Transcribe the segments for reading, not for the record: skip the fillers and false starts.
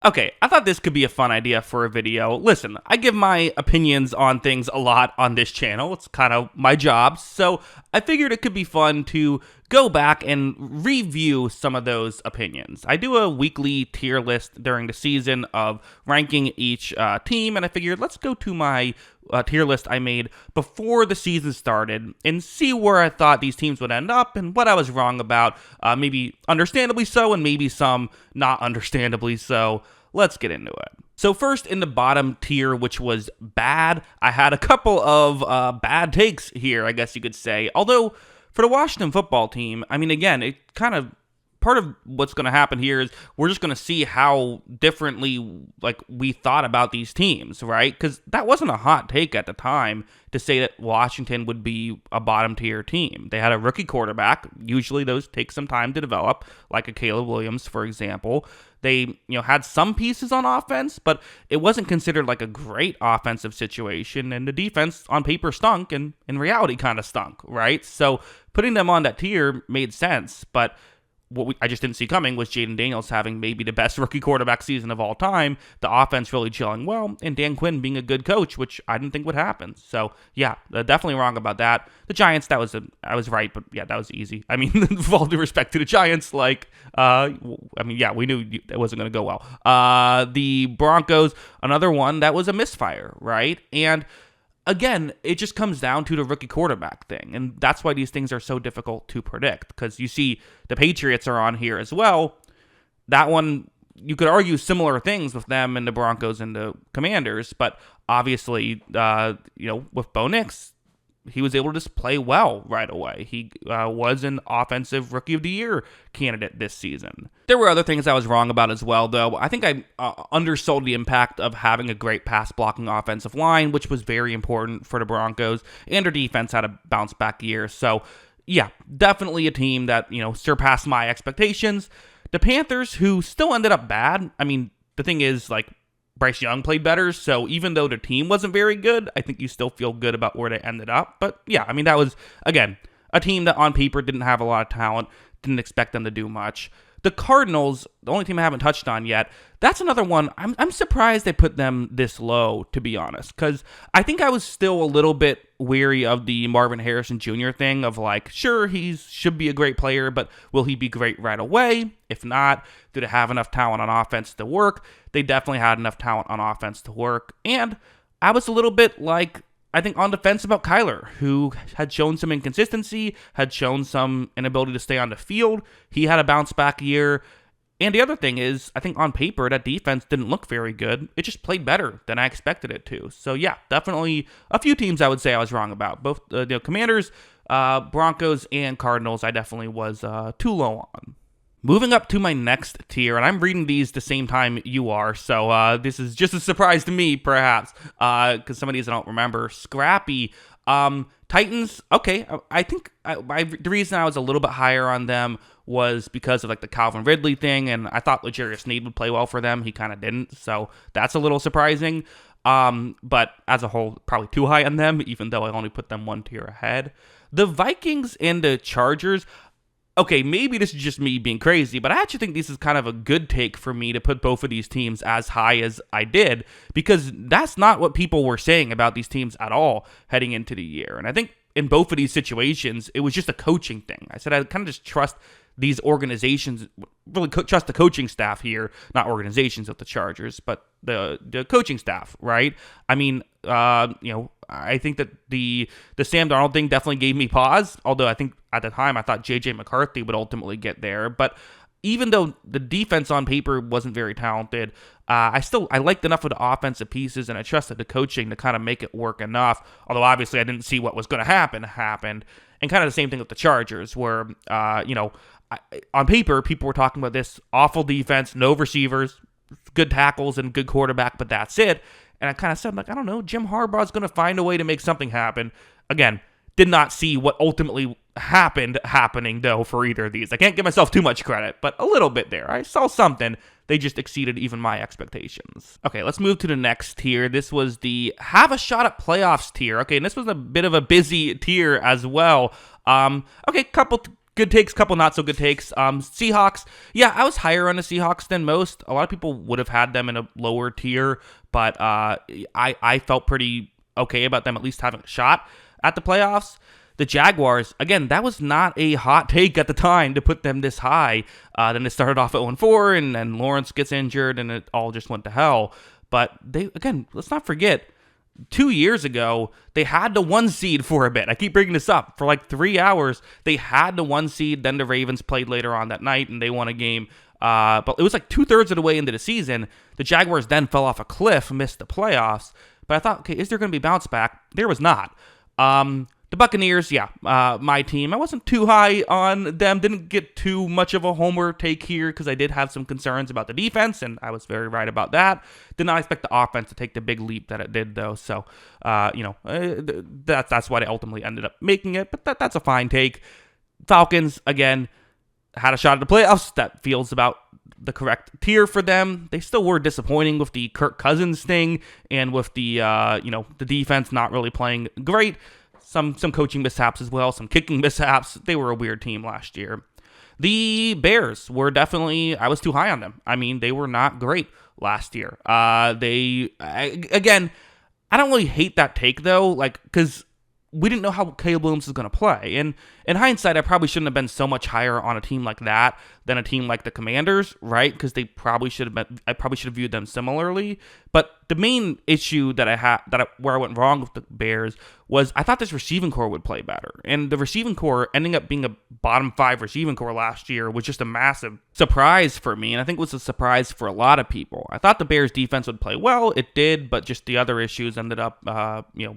Okay, I thought this could be a fun idea for a video. Listen, I give my opinions on things a lot on this channel. It's kind of my job. So I figured it could be fun to go back and review some of those opinions. I do a weekly tier list during the season of ranking each team, and I figured let's go to my tier list I made before the season started and see where I thought these teams would end up and what I was wrong about, maybe understandably so and maybe some not understandably so. Let's get into it. So first in the bottom tier, which was bad, I had a couple of bad takes here, I guess you could say. Although for the Washington football team, I mean, again, it kind of part of what's going to happen here is we're just going to see how differently like we thought about these teams, right? Because that wasn't a hot take at the time to say that Washington would be a bottom tier team. They had a rookie quarterback. Usually those take some time to develop, like a Caleb Williams, for example. They, had some pieces on offense, but it wasn't considered like a great offensive situation, and the defense on paper stunk, and in reality kind of stunk, right? So putting them on that tier made sense, but what I just didn't see coming was Jaden Daniels having maybe the best rookie quarterback season of all time, the offense really gelling well, and Dan Quinn being a good coach, which I didn't think would happen. So, yeah, definitely wrong about that. The Giants, I was right, but yeah, that was easy. I mean, with all due respect to the Giants, we knew it wasn't going to go well. The Broncos, another one that was a misfire, right? And again, it just comes down to the rookie quarterback thing, and that's why these things are so difficult to predict, because you see the Patriots are on here as well. That one, you could argue similar things with them and the Broncos and the Commanders, but obviously, with Bo Nix, he was able to just play well right away. He was an offensive rookie of the year candidate this season. There were other things I was wrong about as well, though. I think I undersold the impact of having a great pass blocking offensive line, which was very important for the Broncos, and their defense had a bounce back year. So, yeah, definitely a team that, surpassed my expectations. The Panthers, who still ended up bad. I mean, the thing is, Bryce Young played better, so even though the team wasn't very good, I think you still feel good about where they ended up. But yeah, I mean, that was, again, a team that on paper didn't have a lot of talent, didn't expect them to do much. The Cardinals, the only team I haven't touched on yet, that's another one. I'm surprised they put them this low, to be honest, because I think I was still a little bit weary of the Marvin Harrison Jr. thing of sure, he should be a great player, but will he be great right away? If not, do they have enough talent on offense to work? They definitely had enough talent on offense to work, and I was a little bit I think on the fence about Kyler, who had shown some inconsistency, had shown some inability to stay on the field. He had a bounce back year. And the other thing is, I think on paper, that defense didn't look very good. It just played better than I expected it to. So yeah, definitely a few teams I would say I was wrong about. Both the Commanders, Broncos, and Cardinals, I definitely was too low on. Moving up to my next tier, and I'm reading these the same time you are, so this is just a surprise to me, perhaps, because some of these I don't remember. Scrappy. Titans, okay, I think the reason I was a little bit higher on them was because of the Calvin Ridley thing, and I thought L'Jarius Sneed would play well for them. He kind of didn't, so that's a little surprising. But as a whole, probably too high on them, even though I only put them one tier ahead. The Vikings and the Chargers, okay, maybe this is just me being crazy, but I actually think this is kind of a good take for me to put both of these teams as high as I did, because that's not what people were saying about these teams at all heading into the year. And I think in both of these situations, it was just a coaching thing. I said I kind of just trust these organizations, really trust the coaching staff here, not organizations of the Chargers, but the coaching staff, right? I mean, I think that the Sam Darnold thing definitely gave me pause, although I think at the time I thought J.J. McCarthy would ultimately get there. But even though the defense on paper wasn't very talented, I liked enough of the offensive pieces, and I trusted the coaching to kind of make it work enough, although obviously I didn't see what was going to happen happened. And kind of the same thing with the Chargers, where, on paper, people were talking about this awful defense, no receivers, good tackles, and good quarterback, but that's it. And I kind of said, I don't know, Jim Harbaugh's going to find a way to make something happen. Again, did not see what ultimately happening, though, for either of these. I can't give myself too much credit, but a little bit there. I saw something. They just exceeded even my expectations. Okay, let's move to the next tier. This was the have a shot at playoffs tier. Okay, and this was a bit of a busy tier as well. Okay, couple good takes, couple not so good takes. Seahawks, yeah, I was higher on the Seahawks than most. A lot of people would have had them in a lower tier, but I felt pretty okay about them at least having a shot at the playoffs. The Jaguars, again, that was not a hot take at the time to put them this high. Then it started off at 1-4, and then Lawrence gets injured, and it all just went to hell. But let's not forget, 2 years ago, they had the 1 seed for a bit. I keep bringing this up. For like 3 hours, they had the 1 seed. Then the Ravens played later on that night, and they won a game. But it was like 2/3 of the way into the season. The Jaguars then fell off a cliff, missed the playoffs. But I thought, okay, is there going to be bounce back? There was not. The Buccaneers, my team. I wasn't too high on them. Didn't get too much of a homer take here because I did have some concerns about the defense, and I was very right about that. Did not expect the offense to take the big leap that it did, though. So, that's why they ultimately ended up making it. But that's a fine take. Falcons, again, had a shot at the playoffs. That feels about the correct tier for them. They still were disappointing with the Kirk Cousins thing and with the the defense not really playing great. Some coaching mishaps as well, some kicking mishaps. They were a weird team last year. The Bears were definitely, I was too high on them. I mean, they were not great last year. Again, I don't really hate that take though, because we didn't know how Caleb Williams was going to play. And in hindsight, I probably shouldn't have been so much higher on a team like that than a team like the Commanders, right? Because I probably should have viewed them similarly. But the main issue that I had, where I went wrong with the Bears, was I thought this receiving core would play better. And the receiving core ending up being a bottom 5 receiving core last year was just a massive surprise for me. And I think it was a surprise for a lot of people. I thought the Bears defense would play well. It did, but just the other issues ended up,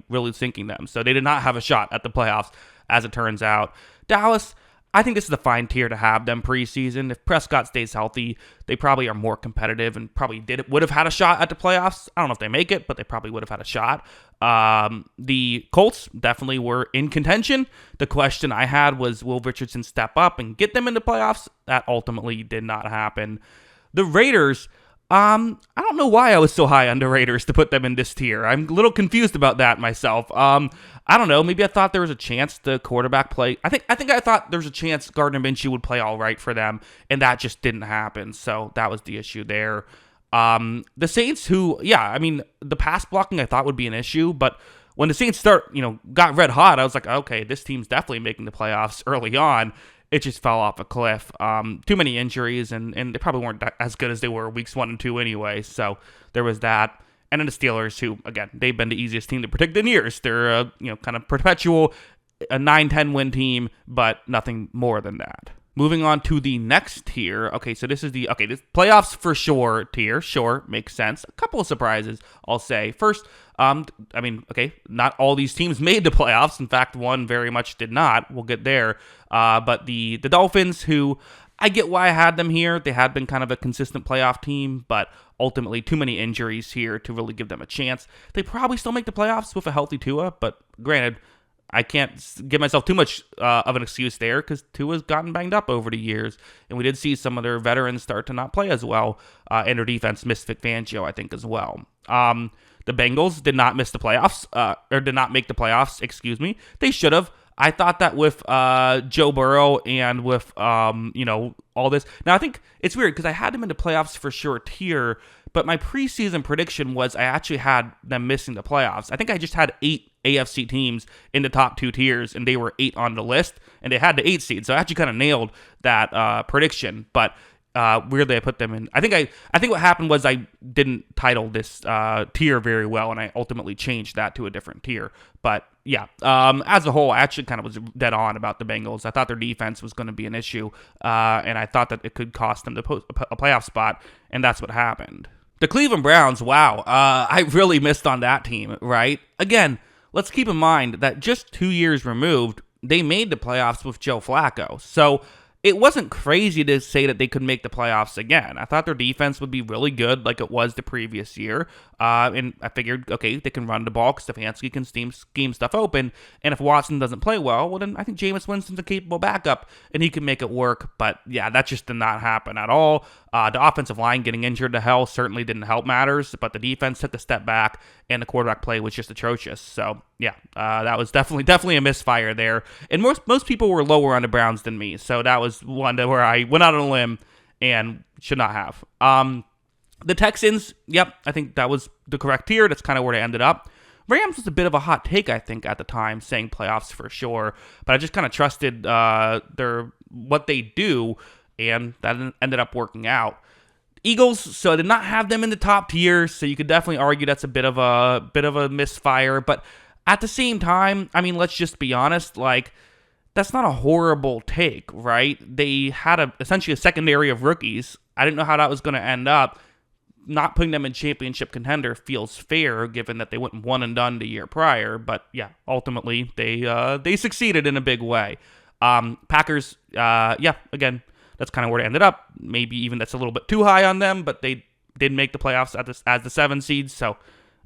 really sinking them. So they did not have a shot at the playoffs, as it turns out. Dallas, I think this is a fine tier to have them preseason. If Prescott stays healthy, they probably are more competitive and probably would have had a shot at the playoffs. I don't know if they make it, but they probably would have had a shot. The Colts definitely were in contention. The question I had was, will Richardson step up and get them into playoffs? That ultimately did not happen. The Raiders, I don't know why I was so high on the Raiders to put them in this tier. I'm a little confused about that myself. I don't know. Maybe I thought there was a chance the quarterback play. I think I thought there was a chance Gardner Minshew would play all right for them, and that just didn't happen. So that was the issue there. The Saints, the pass blocking I thought would be an issue, but when the Saints got red hot, I was like, okay, this team's definitely making the playoffs early on. It just fell off a cliff. Too many injuries, and they probably weren't as good as they were weeks 1 and 2 anyway. So there was that. And then the Steelers, who, again, they've been the easiest team to predict in years. They're a kind of perpetual, a 9-10 win team, but nothing more than that. Moving on to the next tier. Okay, so this is this playoffs for sure tier. Sure, makes sense. A couple of surprises, I'll say. First, not all these teams made the playoffs. In fact, one very much did not. We'll get there. But the Dolphins, who I get why I had them here. They had been kind of a consistent playoff team, but ultimately too many injuries here to really give them a chance. They probably still make the playoffs with a healthy Tua, but granted, I can't give myself too much of an excuse there because Tua's gotten banged up over the years, and we did see some of their veterans start to not play as well, and their defense missed Vic Fangio, I think, as well. The Bengals did not miss the playoffs, or did not make the playoffs, excuse me. They should have. I thought that with Joe Burrow and with, all this. Now, I think it's weird because I had them in the playoffs for sure tier, but my preseason prediction was I actually had them missing the playoffs. I think I just had 8 AFC teams in the top 2 tiers, and they were 8 on the list, and they had the 8 seed. So I actually kind of nailed that prediction, but weirdly I put them in. I think what happened was I didn't title this tier very well, and I ultimately changed that to a different tier. But yeah, as a whole, I actually kind of was dead on about the Bengals. I thought their defense was going to be an issue, and I thought that it could cost them a playoff spot, and that's what happened. The Cleveland Browns, wow, I really missed on that team, right? Again, let's keep in mind that just 2 years removed, they made the playoffs with Joe Flacco. So it wasn't crazy to say that they could make the playoffs again. I thought their defense would be really good like it was the previous year. And I figured, okay, they can run the ball. Stefanski can scheme stuff open. And if Watson doesn't play well, then I think Jameis Winston's a capable backup and he can make it work. But yeah, that just did not happen at all. The offensive line getting injured to hell certainly didn't help matters, but the defense took a step back, and the quarterback play was just atrocious. So yeah, that was definitely a misfire there. And most people were lower on the Browns than me, so that was one where I went out on a limb and should not have. The Texans, yep, I think that was the correct tier. That's kind of where they ended up. Rams was a bit of a hot take, I think, at the time, saying playoffs for sure. But I just kind of trusted what they do, and that ended up working out. Eagles, so I did not have them in the top tier, so you could definitely argue that's a bit of a misfire. But at the same time, I mean, let's just be honest, like, that's not a horrible take, right? They had essentially a secondary of rookies. I didn't know how that was going to end up. Not putting them in championship contender feels fair, given that they went one and done the year prior. But yeah, ultimately they succeeded in a big way. Packers, again, that's kind of where they ended up. Maybe even that's a little bit too high on them, but they did make the playoffs as the 7 seed, so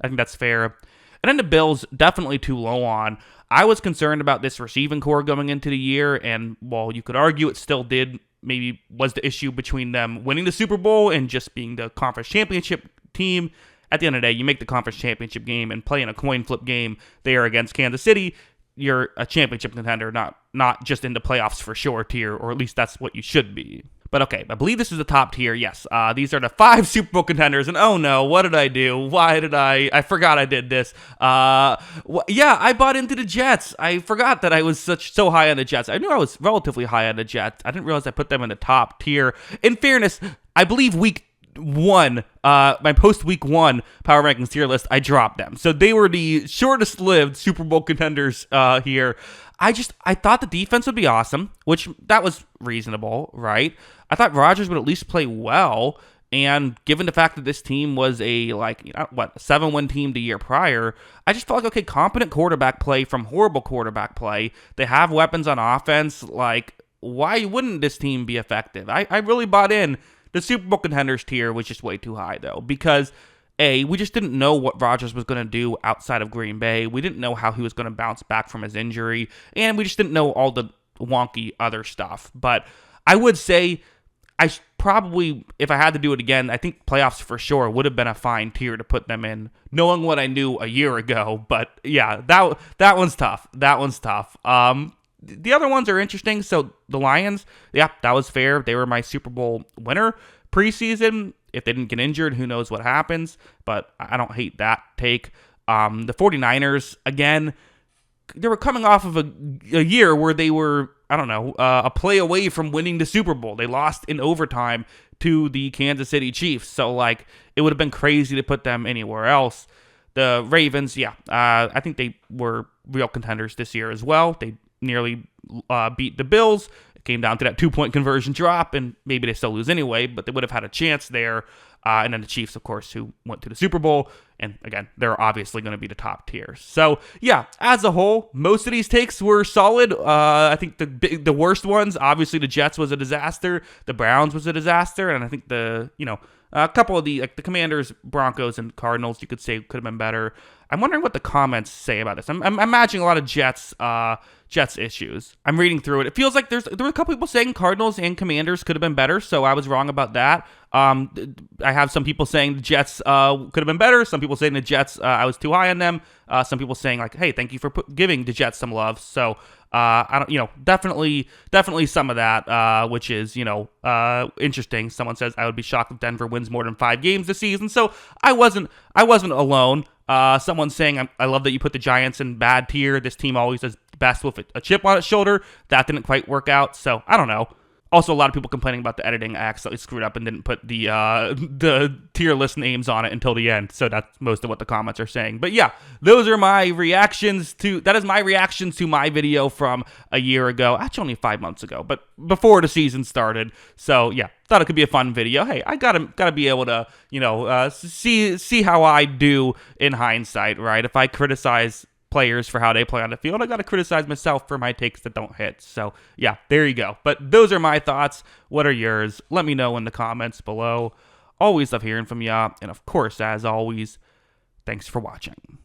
I think that's fair. And then the Bills, definitely too low on. I was concerned about this receiving core going into the year, and while you could argue it still did, maybe was the issue between them winning the Super Bowl and just being the conference championship team. At the end of the day, you make the conference championship game and play in a coin flip game there against Kansas City, you're a championship contender, not just in the playoffs for sure tier, or at least that's what you should be. But okay, I believe this is the top tier, yes. These are the 5 Super Bowl contenders, and oh no, what did I do? Why did I forgot I did this. I bought into the Jets. I forgot that I was so high on the Jets. I knew I was relatively high on the Jets. I didn't realize I put them in the top tier. In fairness, I believe week 1, my post-week 1 Power Rankings tier list, I dropped them. So they were the shortest-lived Super Bowl contenders here. I thought the defense would be awesome, which that was reasonable, right? I thought Rodgers would at least play well, and given the fact that this team was a 7-win team the year prior, I just felt like, okay, competent quarterback play from horrible quarterback play. They have weapons on offense. Like, why wouldn't this team be effective? I really bought in. The Super Bowl contenders tier was just way too high, though, because we just didn't know what Rodgers was going to do outside of Green Bay. We didn't know how he was going to bounce back from his injury, and we just didn't know all the wonky other stuff. But I would say I probably, if I had to do it again, I think playoffs for sure would have been a fine tier to put them in, knowing what I knew a year ago. But yeah, that one's tough. That one's tough. The other ones are interesting. So the Lions, yeah, that was fair. They were my Super Bowl winner. Preseason, if they didn't get injured, who knows what happens, but I don't hate that take. The 49ers, again, they were coming off of a year where they were, a play away from winning the Super Bowl. They lost in overtime to the Kansas City Chiefs, so like it would have been crazy to put them anywhere else. The Ravens, I think they were real contenders this year as well. They nearly beat the Bills. Came down to that 2-point conversion drop, and maybe they still lose anyway, but they would have had a chance there. And then the Chiefs, of course, who went to the Super Bowl, and again, they're obviously going to be the top tier. So yeah, as a whole, most of these takes were solid. I think the worst ones, obviously the Jets was a disaster, the Browns was a disaster, and I think a couple of the Commanders, Broncos, and Cardinals, you could say could have been better. I'm wondering what the comments say about this. I'm imagining a lot of Jets issues. I'm reading through it. It feels like there were a couple people saying Cardinals and Commanders could have been better, so I was wrong about that. I have some people saying the Jets could have been better. Some people saying the Jets, I was too high on them. Some people saying like, hey, thank you for giving the Jets some love. So I don't, definitely some of that, which is, interesting. Someone says I would be shocked if Denver wins more than 5 games this season. So I wasn't alone. Someone saying I love that you put the Giants in bad tier. This team always does best with a chip on its shoulder. That didn't quite work out. So I don't know. Also, a lot of people complaining about the editing. I accidentally screwed up and didn't put the tier list names on it until the end. So that's most of what the comments are saying. But yeah, those are my reactions to. That is my reactions to my video from a year ago. Actually, only 5 months ago, but before the season started. So yeah, thought it could be a fun video. Hey, I gotta be able to see how I do in hindsight, right? If I criticize players for how they play on the field, I got to criticize myself for my takes that don't hit. So yeah, there you go. But those are my thoughts. What are yours? Let me know in the comments below. Always love hearing from ya. And of course, as always, thanks for watching.